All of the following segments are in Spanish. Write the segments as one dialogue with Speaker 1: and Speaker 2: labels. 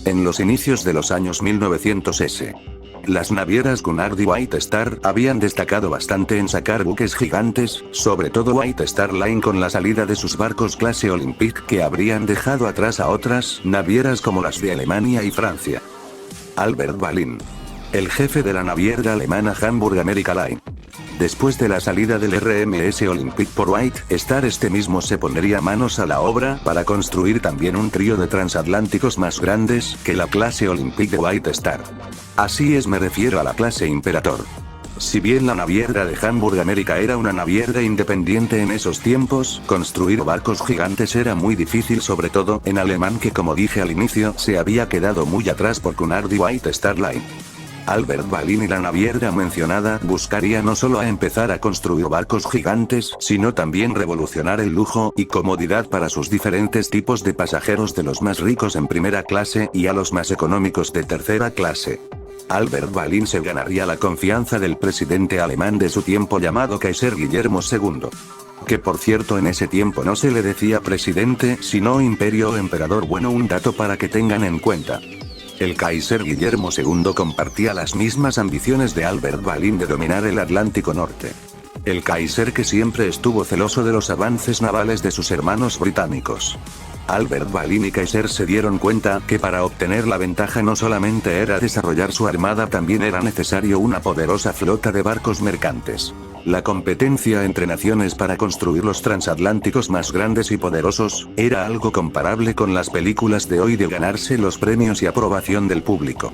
Speaker 1: En los inicios de los años 1900 las navieras Cunard y White Star habían destacado bastante en sacar buques gigantes, sobre todo White Star Line con la salida de sus barcos clase Olympic que habrían dejado atrás a otras navieras como las de Alemania y Francia. Albert Balin, el jefe de la naviera alemana Hamburg America Line. Después de la salida del RMS Olympic por White Star, este mismo se pondría manos a la obra para construir también un trío de transatlánticos más grandes que la clase Olympic de White Star. Así es, me refiero a la clase Imperator. Si bien la naviera de Hamburg America era una naviera independiente en esos tiempos, construir barcos gigantes era muy difícil, sobre todo en alemán, que como dije al inicio se había quedado muy atrás por Cunard y White Star Line. Albert Balin y la naviera mencionada buscaría no solo a empezar a construir barcos gigantes, sino también revolucionar el lujo y comodidad para sus diferentes tipos de pasajeros, de los más ricos en primera clase y a los más económicos de tercera clase. Albert Balin se ganaría la confianza del presidente alemán de su tiempo llamado Kaiser Guillermo II. Que por cierto en ese tiempo no se le decía presidente, sino imperio o emperador. Bueno, un dato para que tengan en cuenta. El Kaiser Guillermo II compartía las mismas ambiciones de Albert Balin de dominar el Atlántico Norte. El Kaiser, que siempre estuvo celoso de los avances navales de sus hermanos británicos. Albert Balin y Kaiser se dieron cuenta que para obtener la ventaja no solamente era desarrollar su armada, también era necesario una poderosa flota de barcos mercantes. La competencia entre naciones para construir los transatlánticos más grandes y poderosos era algo comparable con las películas de hoy de ganarse los premios y aprobación del público.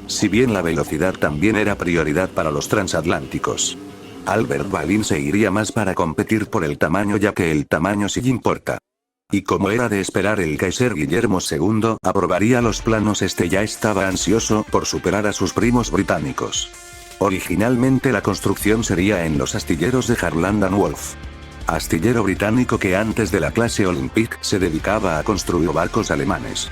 Speaker 1: Si bien la velocidad también era prioridad para los transatlánticos, Albert Balin se iría más para competir por el tamaño, ya que el tamaño sí importa. Y como era de esperar, el Kaiser Guillermo II aprobaría los planos. Este ya estaba ansioso por superar a sus primos británicos. Originalmente la construcción sería en los astilleros de Harland and Wolff, astillero británico que antes de la clase Olympic se dedicaba a construir barcos alemanes.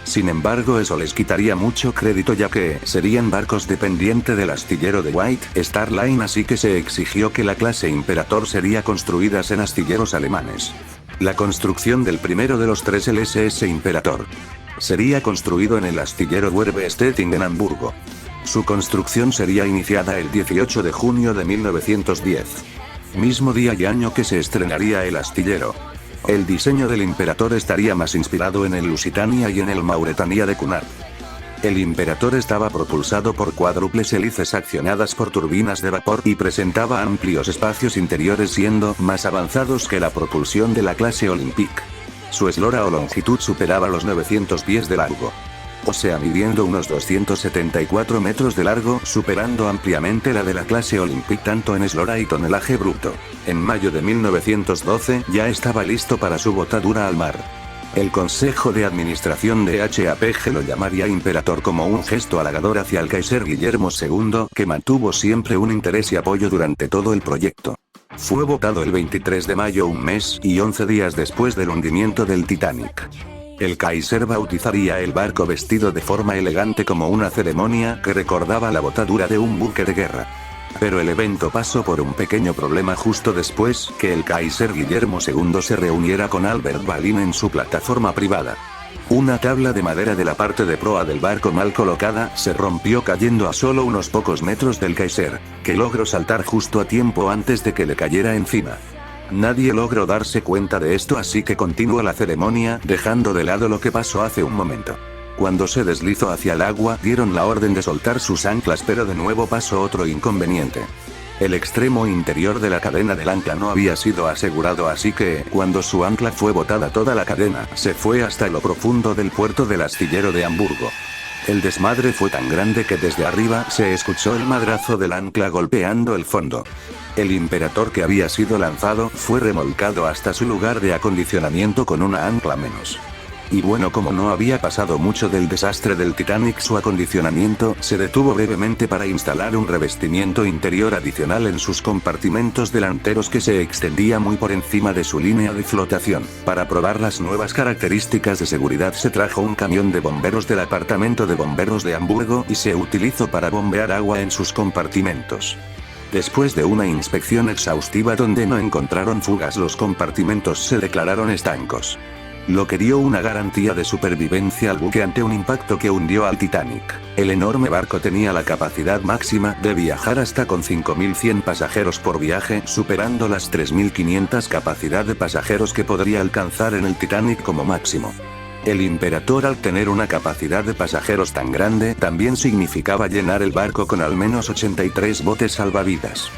Speaker 1: Sin embargo, eso les quitaría mucho crédito, ya que serían barcos dependientes del astillero de White Star Line, así que se exigió que la clase Imperator sería construida en astilleros alemanes. La construcción del primero de los tres, el SS Imperator, sería construido en el astillero Werbe-Stettin en Hamburgo. Su construcción sería iniciada el 18 de junio de 1910. Mismo día y año que se estrenaría el astillero. El diseño del Imperator estaría más inspirado en el Lusitania y en el Mauretania de Cunard. El Imperator estaba propulsado por cuádruples hélices accionadas por turbinas de vapor y presentaba amplios espacios interiores, siendo más avanzados que la propulsión de la clase Olympic. Su eslora o longitud superaba los 900 pies de largo. O sea, midiendo unos 274 metros de largo, superando ampliamente la de la clase Olympic tanto en eslora y tonelaje bruto. En mayo de 1912 ya estaba listo para su botadura al mar. El Consejo de Administración de HAPG lo llamaría Imperator como un gesto halagador hacia el Kaiser Guillermo II, que mantuvo siempre un interés y apoyo durante todo el proyecto. Fue votado el 23 de mayo, un mes y 11 días después del hundimiento del Titanic. El Kaiser bautizaría el barco vestido de forma elegante como una ceremonia que recordaba la botadura de un buque de guerra. Pero el evento pasó por un pequeño problema justo después que el Kaiser Guillermo II se reuniera con Albert Balin en su plataforma privada. Una tabla de madera de la parte de proa del barco, mal colocada, se rompió cayendo a solo unos pocos metros del Kaiser, que logró saltar justo a tiempo antes de que le cayera encima. Nadie logró darse cuenta de esto, así que continuó la ceremonia, dejando de lado lo que pasó hace un momento. Cuando se deslizó hacia el agua, dieron la orden de soltar sus anclas, pero de nuevo pasó otro inconveniente. El extremo interior de la cadena del ancla no había sido asegurado, así que, cuando su ancla fue botada, toda la cadena se fue hasta lo profundo del puerto del astillero de Hamburgo. El desmadre fue tan grande que desde arriba se escuchó el madrazo del ancla golpeando el fondo. El Imperator, que había sido lanzado, fue remolcado hasta su lugar de acondicionamiento con una ancla menos. Y bueno, como no había pasado mucho del desastre del Titanic, su acondicionamiento se detuvo brevemente para instalar un revestimiento interior adicional en sus compartimentos delanteros que se extendía muy por encima de su línea de flotación. Para probar las nuevas características de seguridad, se trajo un camión de bomberos del apartamento de bomberos de Hamburgo y se utilizó para bombear agua en sus compartimentos. Después de una inspección exhaustiva donde no encontraron fugas, los compartimentos se declararon estancos. lo que dio una garantía de supervivencia al buque ante un impacto que hundió al Titanic. El enorme barco tenía la capacidad máxima de viajar hasta con 5.100 pasajeros por viaje, superando las 3.500 capacidad de pasajeros que podría alcanzar en el Titanic como máximo. El Imperator, al tener una capacidad de pasajeros tan grande, también significaba llenar el barco con al menos 83 botes salvavidas.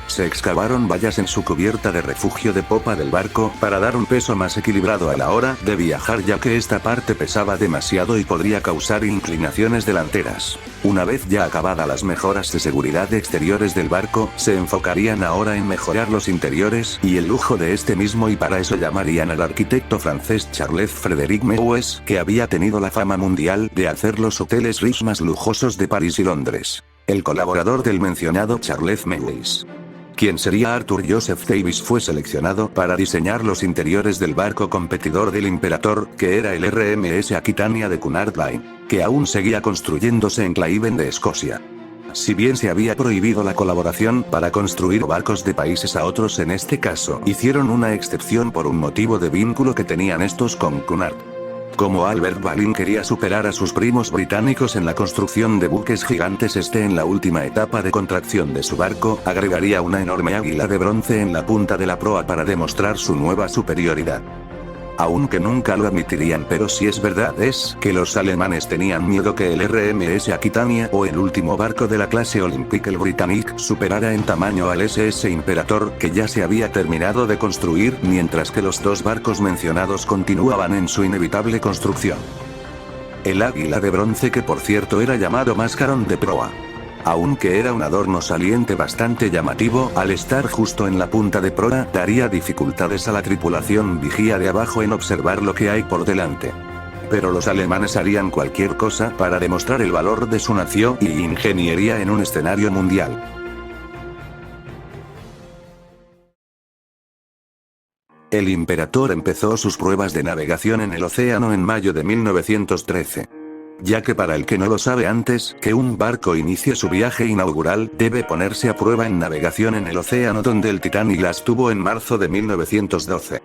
Speaker 1: Se excavaron vallas en su cubierta de refugio de popa del barco para dar un peso más equilibrado a la hora de viajar, ya que esta parte pesaba demasiado y podría causar inclinaciones delanteras. Una vez ya acabadas las mejoras de seguridad exteriores del barco, se enfocarían ahora en mejorar los interiores y el lujo de este mismo, y para eso llamarían al arquitecto francés Charles Frédéric Meues, que había tenido la fama mundial de hacer los hoteles Ritz más lujosos de París y Londres. El colaborador del mencionado Charles Meues, quien sería Arthur Joseph Davis, fue seleccionado para diseñar los interiores del barco competidor del Imperator, que era el RMS Aquitania de Cunard Line, que aún seguía construyéndose en Claiven de Escocia. Si bien se había prohibido la colaboración para construir barcos de países a otros, en este caso hicieron una excepción por un motivo de vínculo que tenían estos con Cunard. Como Albert Ballin quería superar a sus primos británicos en la construcción de buques gigantes, en la última etapa de contracción de su barco, agregaría una enorme águila de bronce en la punta de la proa para demostrar su nueva superioridad. Aunque nunca lo admitirían, pero si es verdad es que los alemanes tenían miedo que el RMS Aquitania, o el último barco de la clase Olympique el Britannique, superara en tamaño al SS Imperator, que ya se había terminado de construir, mientras que los dos barcos mencionados continuaban en su inevitable construcción. El águila de bronce, que por cierto era llamado mascarón de proa, aunque era un adorno saliente bastante llamativo, al estar justo en la punta de proa, daría dificultades a la tripulación vigía de abajo en observar lo que hay por delante. Pero los alemanes harían cualquier cosa para demostrar el valor de su nación y ingeniería en un escenario mundial. El Imperator empezó sus pruebas de navegación en el océano en mayo de 1913. Ya que para el que no lo sabe, antes que un barco inicie su viaje inaugural, debe ponerse a prueba en navegación en el océano, donde el Titanic las tuvo en marzo de 1912.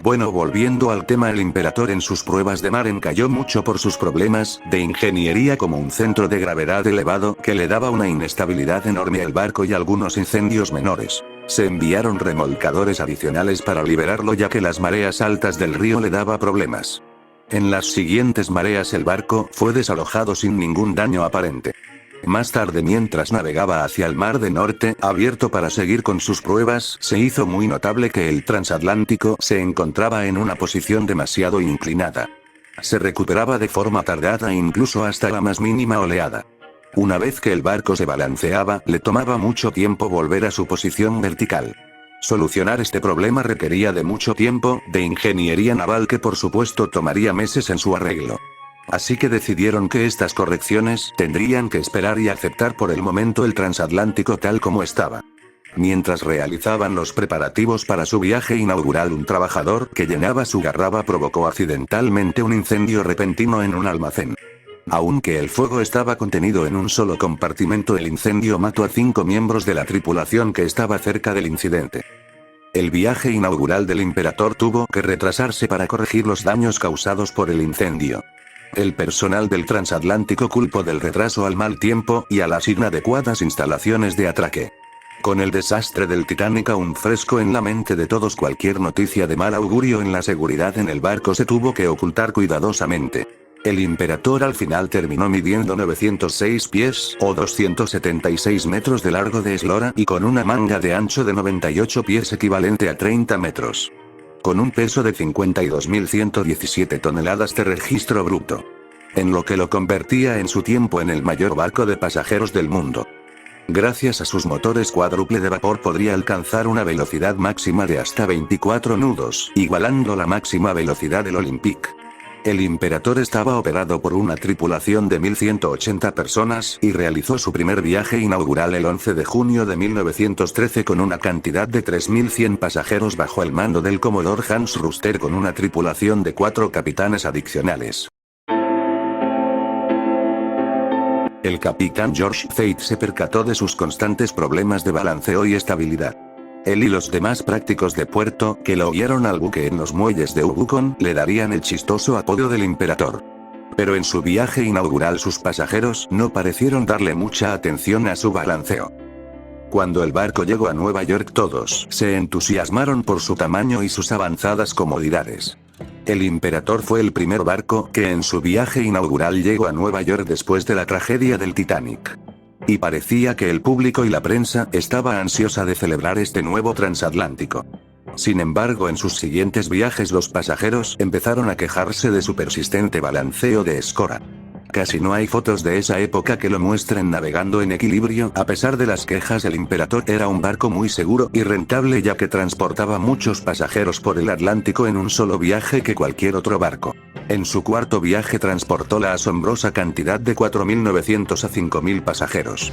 Speaker 1: Bueno, volviendo al tema, el Imperator en sus pruebas de mar encalló mucho por sus problemas de ingeniería, como un centro de gravedad elevado que le daba una inestabilidad enorme al barco y algunos incendios menores. Se enviaron remolcadores adicionales para liberarlo, ya que las mareas altas del río le daba problemas. En las siguientes mareas el barco fue desalojado sin ningún daño aparente. Más tarde, mientras navegaba hacia el Mar del Norte, abierto para seguir con sus pruebas, se hizo muy notable que el transatlántico se encontraba en una posición demasiado inclinada. Se recuperaba de forma tardada incluso hasta la más mínima oleada. Una vez que el barco se balanceaba, le tomaba mucho tiempo volver a su posición vertical. Solucionar este problema requería de mucho tiempo, de ingeniería naval, que por supuesto tomaría meses en su arreglo. Así que decidieron que estas correcciones tendrían que esperar y aceptar por el momento el transatlántico tal como estaba. Mientras realizaban los preparativos para su viaje inaugural, un trabajador que llenaba su garraba provocó accidentalmente un incendio repentino en un almacén. Aunque el fuego estaba contenido en un solo compartimento, el incendio mató a 5 miembros de la tripulación que estaba cerca del incidente. El viaje inaugural del Imperator tuvo que retrasarse para corregir los daños causados por el incendio. El personal del transatlántico culpó del retraso al mal tiempo y a las inadecuadas instalaciones de atraque. Con el desastre del Titanic aún fresco en la mente de todos, cualquier noticia de mal augurio en la seguridad en el barco se tuvo que ocultar cuidadosamente. El Imperator al final terminó midiendo 906 pies, o 276 metros de largo de eslora, y con una manga de ancho de 98 pies equivalente a 30 metros. Con un peso de 52.117 toneladas de registro bruto. En lo que lo convertía en su tiempo en el mayor barco de pasajeros del mundo. Gracias a sus motores cuádruple de vapor podría alcanzar una velocidad máxima de hasta 24 nudos, igualando la máxima velocidad del Olympique. El Imperator estaba operado por una tripulación de 1.180 personas y realizó su primer viaje inaugural el 11 de junio de 1913 con una cantidad de 3.100 pasajeros bajo el mando del comodor Hans Ruster, con una tripulación de 4 capitanes adicionales. El capitán George Fate se percató de sus constantes problemas de balanceo y estabilidad. Él y los demás prácticos de puerto, que lo guiaron al buque en los muelles de Ubukon, le darían el chistoso apodo del Imperador. Pero en su viaje inaugural sus pasajeros no parecieron darle mucha atención a su balanceo. Cuando el barco llegó a Nueva York todos se entusiasmaron por su tamaño y sus avanzadas comodidades. El Imperador fue el primer barco que en su viaje inaugural llegó a Nueva York después de la tragedia del Titanic. Y parecía que el público y la prensa estaba ansiosa de celebrar este nuevo transatlántico. Sin embargo, en sus siguientes viajes los pasajeros empezaron a quejarse de su persistente balanceo de escora. Casi no hay fotos de esa época que lo muestren navegando en equilibrio. A pesar de las quejas, el Imperador era un barco muy seguro y rentable, ya que transportaba muchos pasajeros por el Atlántico en un solo viaje que cualquier otro barco. En su cuarto viaje transportó la asombrosa cantidad de 4.900 a 5.000 pasajeros.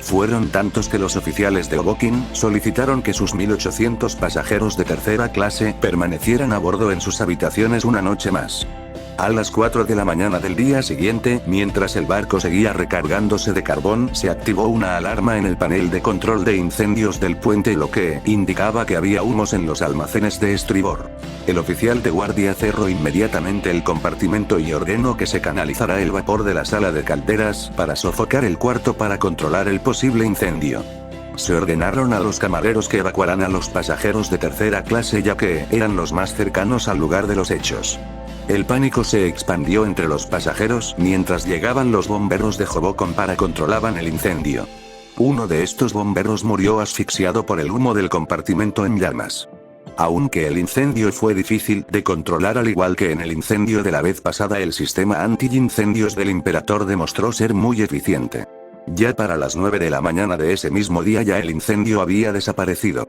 Speaker 1: Fueron tantos que los oficiales de Hoboken solicitaron que sus 1.800 pasajeros de tercera clase permanecieran a bordo en sus habitaciones una noche más. A las 4 de la mañana del día siguiente, mientras el barco seguía recargándose de carbón, se activó una alarma en el panel de control de incendios del puente, lo que indicaba que había humos en los almacenes de estribor. El oficial de guardia cerró inmediatamente el compartimento y ordenó que se canalizara el vapor de la sala de calderas para sofocar el cuarto para controlar el posible incendio. Se ordenaron a los camareros que evacuaran a los pasajeros de tercera clase, ya que eran los más cercanos al lugar de los hechos. El pánico se expandió entre los pasajeros mientras llegaban los bomberos de Hoboken para controlaban el incendio. Uno de estos bomberos murió asfixiado por el humo del compartimento en llamas. Aunque el incendio fue difícil de controlar, al igual que en el incendio de la vez pasada, el sistema anti-incendios del Imperador demostró ser muy eficiente. Ya para las 9 de la mañana de ese mismo día ya el incendio había desaparecido.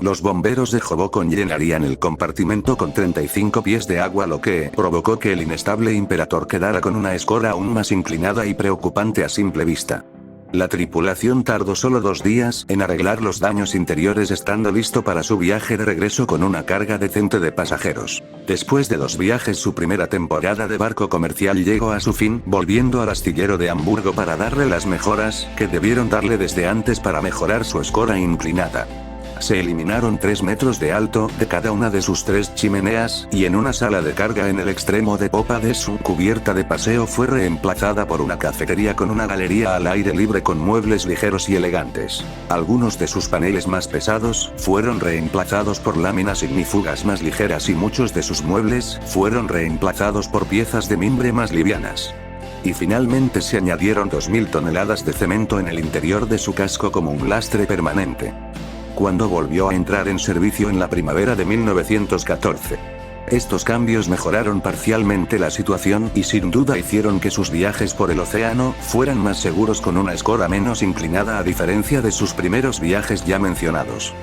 Speaker 1: Los bomberos de Hoboken llenarían el compartimento con 35 pies de agua, lo que provocó que el inestable Imperador quedara con una escora aún más inclinada y preocupante a simple vista. La tripulación tardó solo 2 días en arreglar los daños interiores, estando listo para su viaje de regreso con una carga decente de pasajeros. Después de 2 viajes, su primera temporada de barco comercial llegó a su fin, volviendo al astillero de Hamburgo para darle las mejoras que debieron darle desde antes para mejorar su escora inclinada. Se eliminaron 3 metros de alto de cada una de sus 3 chimeneas, y en una sala de carga en el extremo de popa de su cubierta de paseo fue reemplazada por una cafetería con una galería al aire libre con muebles ligeros y elegantes. Algunos de sus paneles más pesados fueron reemplazados por láminas ignífugas más ligeras y muchos de sus muebles fueron reemplazados por piezas de mimbre más livianas. Y finalmente se añadieron 2.000 toneladas de cemento en el interior de su casco como un lastre permanente. Cuando volvió a entrar en servicio en la primavera de 1914. Estos cambios mejoraron parcialmente la situación y sin duda hicieron que sus viajes por el océano fueran más seguros con una escora menos inclinada, a diferencia de sus primeros viajes ya mencionados.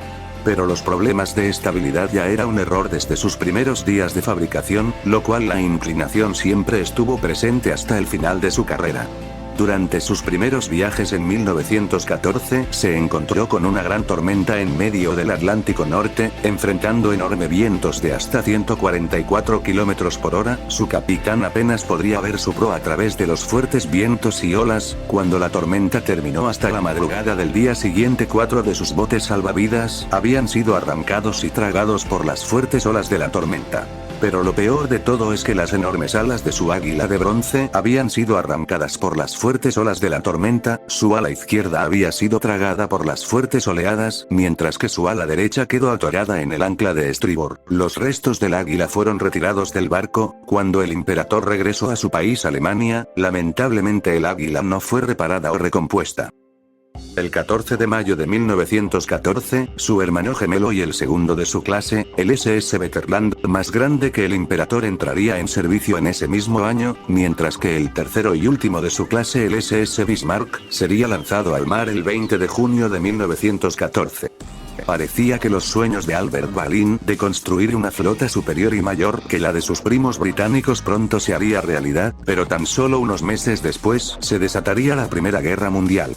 Speaker 1: Pero los problemas de estabilidad ya era un error desde sus primeros días de fabricación, lo cual la inclinación siempre estuvo presente hasta el final de su carrera. Durante sus primeros viajes en 1914, se encontró con una gran tormenta en medio del Atlántico Norte, enfrentando enormes vientos de hasta 144 km por hora. Su capitán apenas podría ver su proa a través de los fuertes vientos y olas. Cuando la tormenta terminó hasta la madrugada del día siguiente, 4 de sus botes salvavidas habían sido arrancados y tragados por las fuertes olas de la tormenta. Pero lo peor de todo es que las enormes alas de su águila de bronce habían sido arrancadas por las fuertes olas de la tormenta. Su ala izquierda había sido tragada por las fuertes oleadas, mientras que su ala derecha quedó atorada en el ancla de estribor. Los restos del águila fueron retirados del barco. Cuando el Imperador regresó a su país, Alemania, lamentablemente el águila no fue reparada o recompuesta. El 14 de mayo de 1914, su hermano gemelo y el segundo de su clase, el SS Veterland, más grande que el Imperador, entraría en servicio en ese mismo año, mientras que el tercero y último de su clase, el SS Bismarck, sería lanzado al mar el 20 de junio de 1914. Parecía que los sueños de Albert Baleen de construir una flota superior y mayor que la de sus primos británicos pronto se haría realidad, pero tan solo unos meses después se desataría la Primera Guerra Mundial.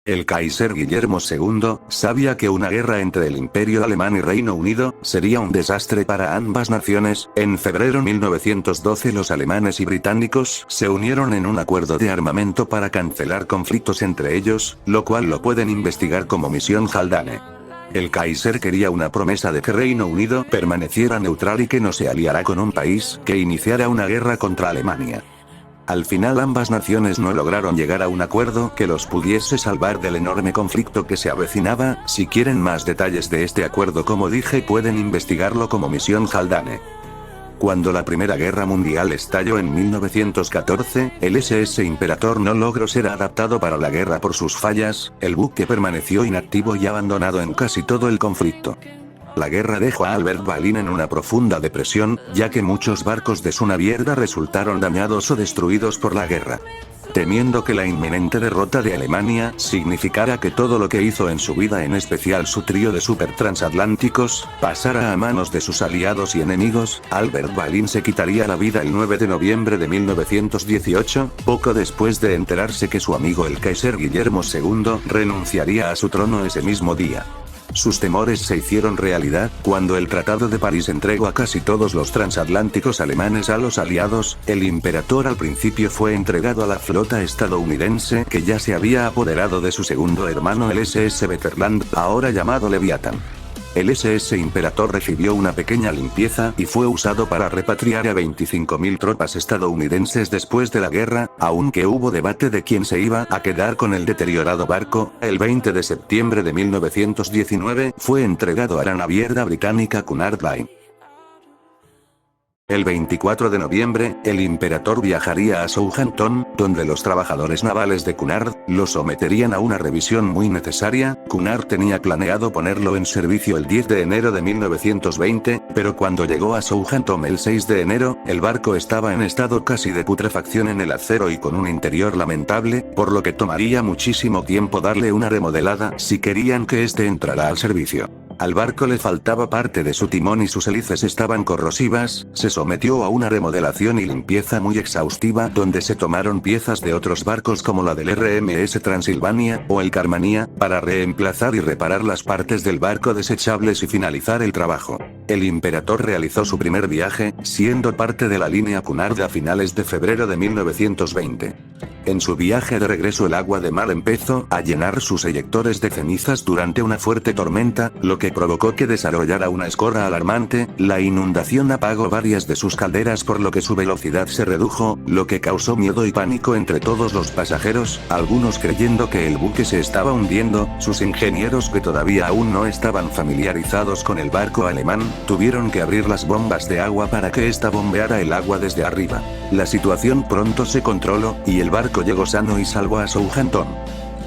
Speaker 1: El Kaiser Guillermo II sabía que una guerra entre el Imperio Alemán y Reino Unido sería un desastre para ambas naciones. En febrero de 1912 los alemanes y británicos se unieron en un acuerdo de armamento para cancelar conflictos entre ellos, lo cual lo pueden investigar como Misión Haldane. El Kaiser quería una promesa de que Reino Unido permaneciera neutral y que no se aliara con un país que iniciara una guerra contra Alemania. Al final ambas naciones no lograron llegar a un acuerdo que los pudiese salvar del enorme conflicto que se avecinaba. Si quieren más detalles de este acuerdo, como dije, pueden investigarlo como Misión Haldane. Cuando la Primera Guerra Mundial estalló en 1914, el SS Imperator no logró ser adaptado para la guerra por sus fallas. El buque permaneció inactivo y abandonado en casi todo el conflicto. La guerra dejó a Albert Balin en una profunda depresión, ya que muchos barcos de su naviera resultaron dañados o destruidos por la guerra. Temiendo que la inminente derrota de Alemania significara que todo lo que hizo en su vida, en especial su trío de supertransatlánticos, pasara a manos de sus aliados y enemigos, Albert Balin se quitaría la vida el 9 de noviembre de 1918, poco después de enterarse que su amigo el Kaiser Guillermo II renunciaría a su trono ese mismo día. Sus temores se hicieron realidad cuando el Tratado de París entregó a casi todos los transatlánticos alemanes a los aliados. El Imperator al principio fue entregado a la flota estadounidense, que ya se había apoderado de su segundo hermano, el SS Veterland, ahora llamado Leviathan. El SS Imperator recibió una pequeña limpieza y fue usado para repatriar a 25.000 tropas estadounidenses después de la guerra, aunque hubo debate de quién se iba a quedar con el deteriorado barco. El 20 de septiembre de 1919 fue entregado a la naviera británica Cunard Line. El 24 de noviembre, el Imperator viajaría a Southampton, donde los trabajadores navales de Cunard lo someterían a una revisión muy necesaria. Cunard tenía planeado ponerlo en servicio el 10 de enero de 1920, pero cuando llegó a Southampton el 6 de enero, el barco estaba en estado casi de putrefacción en el acero y con un interior lamentable, por lo que tomaría muchísimo tiempo darle una remodelada si querían que este entrara al servicio. Al barco le faltaba parte de su timón y sus hélices estaban corrosivas. Se sometió a una remodelación y limpieza muy exhaustiva, donde se tomaron piezas de otros barcos como la del RMS Transilvania o el Carmania, para reemplazar y reparar las partes del barco desechables y finalizar el trabajo. El Imperator realizó su primer viaje, siendo parte de la línea Cunard a finales de febrero de 1920. En su viaje de regreso el agua de mar empezó a llenar sus eyectores de cenizas durante una fuerte tormenta, lo que provocó que desarrollara una escorra alarmante. La inundación apagó varias de sus calderas, por lo que su velocidad se redujo, lo que causó miedo y pánico entre todos los pasajeros, algunos creyendo que el buque se estaba hundiendo. Sus ingenieros, que todavía aún no estaban familiarizados con el barco alemán, tuvieron que abrir las bombas de agua para que ésta bombeara el agua desde arriba. La situación pronto se controló, y el barco llegó sano y salvo a Southampton.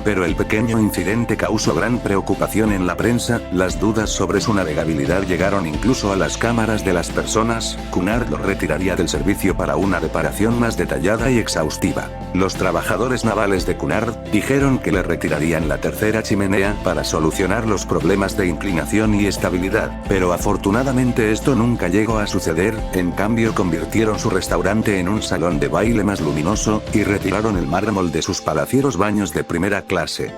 Speaker 1: Pero el pequeño incidente causó gran preocupación en la prensa. Las dudas sobre su navegabilidad llegaron incluso a las cámaras de las personas. Cunard lo retiraría del servicio para una reparación más detallada y exhaustiva. Los trabajadores navales de Cunard dijeron que le retirarían la tercera chimenea para solucionar los problemas de inclinación y estabilidad, pero afortunadamente esto nunca llegó a suceder. En cambio, convirtieron su restaurante en un salón de baile más luminoso, y retiraron el mármol de sus palacieros baños de primera clase.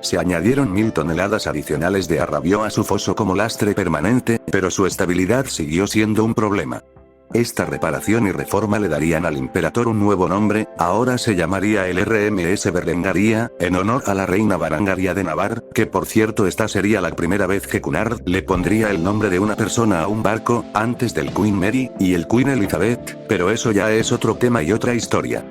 Speaker 1: Se añadieron 1000 toneladas adicionales de arrabio a su foso como lastre permanente, pero su estabilidad siguió siendo un problema. Esta reparación y reforma le darían al Imperator un nuevo nombre. Ahora se llamaría el RMS Berengaria, en honor a la reina Berengaria de Navarra, que por cierto esta sería la primera vez que Cunard le pondría el nombre de una persona a un barco, antes del Queen Mary y el Queen Elizabeth, pero eso ya es otro tema y otra historia.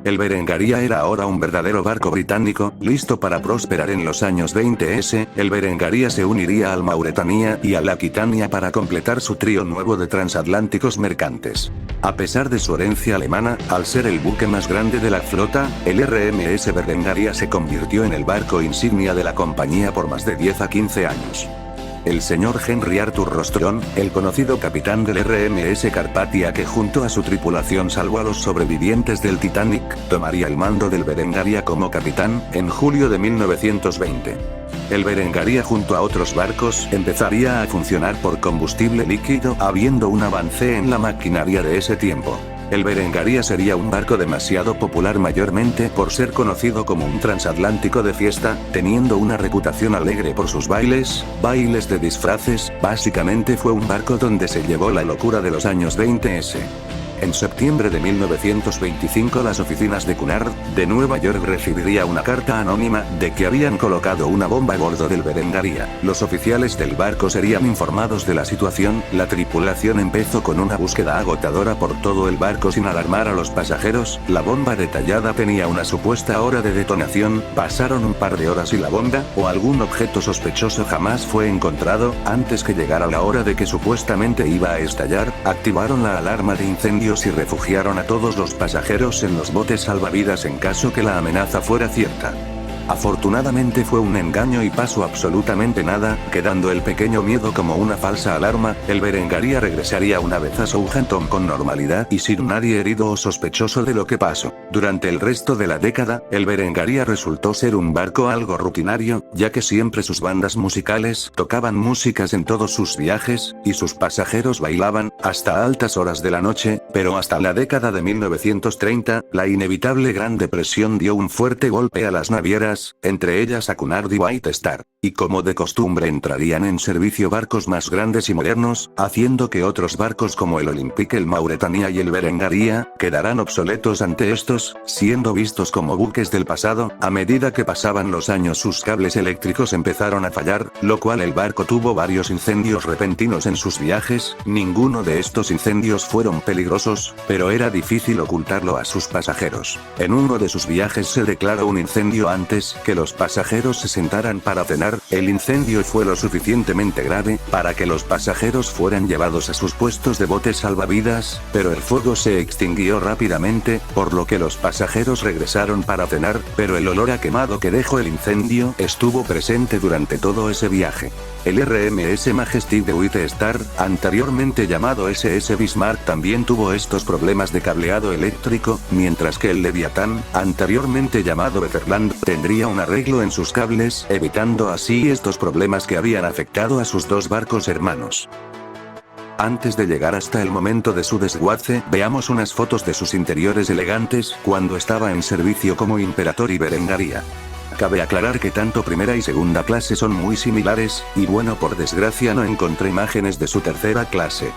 Speaker 1: El Berengaria era ahora un verdadero barco británico, listo para prosperar en los años 20s. El Berengaria se uniría al Mauretania y al Aquitania para completar su trío nuevo de transatlánticos mercantes. A pesar de su herencia alemana, al ser el buque más grande de la flota, el RMS Berengaria se convirtió en el barco insignia de la compañía por más de 10 a 15 años. El señor Henry Arthur Rostron, el conocido capitán del RMS Carpathia, que junto a su tripulación salvó a los sobrevivientes del Titanic, tomaría el mando del Berengaria como capitán en julio de 1920. El Berengaria junto a otros barcos empezaría a funcionar por combustible líquido, habiendo un avance en la maquinaria de ese tiempo. El Berengaria sería un barco demasiado popular mayormente por ser conocido como un transatlántico de fiesta, teniendo una reputación alegre por sus bailes de disfraces, básicamente fue un barco donde se llevó la locura de los años 20s. En septiembre de 1925 las oficinas de Cunard, de Nueva York recibiría una carta anónima de que habían colocado una bomba a bordo del Berengaria. Los oficiales del barco serían informados de la situación, la tripulación empezó con una búsqueda agotadora por todo el barco sin alarmar a los pasajeros, la bomba detallada tenía una supuesta hora de detonación, pasaron un par de horas y la bomba, o algún objeto sospechoso jamás fue encontrado, antes que llegara la hora de que supuestamente iba a estallar, activaron la alarma de incendio y refugiaron a todos los pasajeros en los botes salvavidas en caso que la amenaza fuera cierta. Afortunadamente fue un engaño y pasó absolutamente nada, quedando el pequeño miedo como una falsa alarma. El Berengaria regresaría una vez a Southampton con normalidad y sin nadie herido o sospechoso de lo que pasó. Durante el resto de la década, el Berengaria resultó ser un barco algo rutinario, ya que siempre sus bandas musicales tocaban músicas en todos sus viajes, y sus pasajeros bailaban, hasta altas horas de la noche, pero hasta la década de 1930, la inevitable Gran Depresión dio un fuerte golpe a las navieras, entre ellas a Cunard y White Star, y como de costumbre entrarían en servicio barcos más grandes y modernos, haciendo que otros barcos como el Olympique, el Mauretania y el Berengaria, quedarán obsoletos ante estos, siendo vistos como buques del pasado. A medida que pasaban los años sus cables eléctricos empezaron a fallar, lo cual el barco tuvo varios incendios repentinos en sus viajes, ninguno de estos incendios fueron peligrosos, pero era difícil ocultarlo a sus pasajeros. En uno de sus viajes se declaró un incendio antes que los pasajeros se sentaran para cenar, el incendio fue lo suficientemente grave para que los pasajeros fueran llevados a sus puestos de botes salvavidas, pero el fuego se extinguió rápidamente, por lo que los pasajeros regresaron para cenar, pero el olor a quemado que dejó el incendio estuvo presente durante todo ese viaje. El RMS Majestic de White Star, anteriormente llamado SS Bismarck, también tuvo estos problemas de cableado eléctrico, mientras que el Leviatán, anteriormente llamado Betherland, tendría un arreglo en sus cables, evitando así estos problemas que habían afectado a sus dos barcos hermanos. Antes de llegar hasta el momento de su desguace, veamos unas fotos de sus interiores elegantes, cuando estaba en servicio como Imperator y Berengaria. Cabe aclarar que tanto primera y segunda clase son muy similares, y bueno, por desgracia no encontré imágenes de su tercera clase.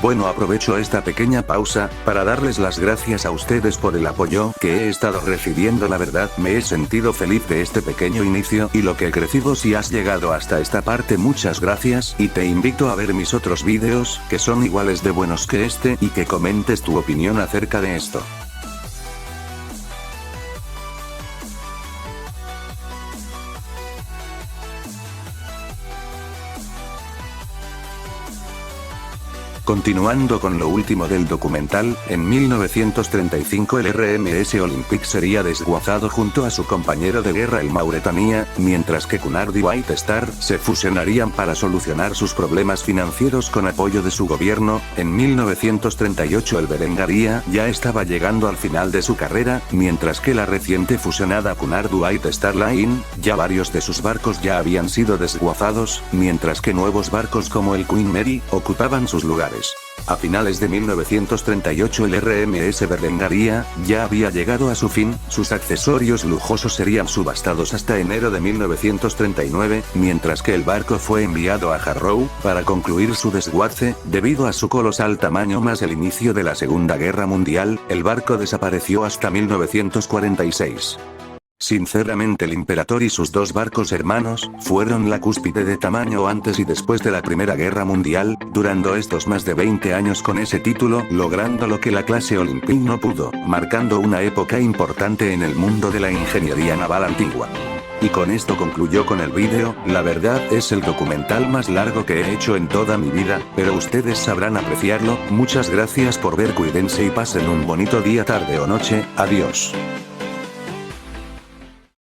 Speaker 1: Bueno, aprovecho esta pequeña pausa para darles las gracias a ustedes por el apoyo que he estado recibiendo. La verdad, me he sentido feliz de este pequeño inicio y lo que he crecido. Si has llegado hasta esta parte, muchas gracias, y te invito a ver mis otros vídeos, que son iguales de buenos que este, y que comentes tu opinión acerca de esto. Continuando con lo último del documental, en 1935 el RMS Olympic sería desguazado junto a su compañero de guerra el Mauretania, mientras que Cunard y White Star se fusionarían para solucionar sus problemas financieros con apoyo de su gobierno. En 1938 el Berengaria ya estaba llegando al final de su carrera, mientras que la reciente fusionada Cunard White Star Line, ya varios de sus barcos ya habían sido desguazados, mientras que nuevos barcos como el Queen Mary ocupaban sus lugares. A finales de 1938 el RMS Berengaria ya había llegado a su fin, sus accesorios lujosos serían subastados hasta enero de 1939, mientras que el barco fue enviado a Harrow para concluir su desguace. Debido a su colosal tamaño más el inicio de la Segunda Guerra Mundial, el barco desapareció hasta 1946. Sinceramente, el Imperator y sus dos barcos hermanos fueron la cúspide de tamaño antes y después de la Primera Guerra Mundial, durando estos más de 20 años con ese título, logrando lo que la clase Olympic no pudo, marcando una época importante en el mundo de la ingeniería naval antigua. Y con esto concluyó con el vídeo. La verdad es el documental más largo que he hecho en toda mi vida, pero ustedes sabrán apreciarlo. Muchas gracias por ver, cuídense y pasen un bonito día, tarde o noche. Adiós.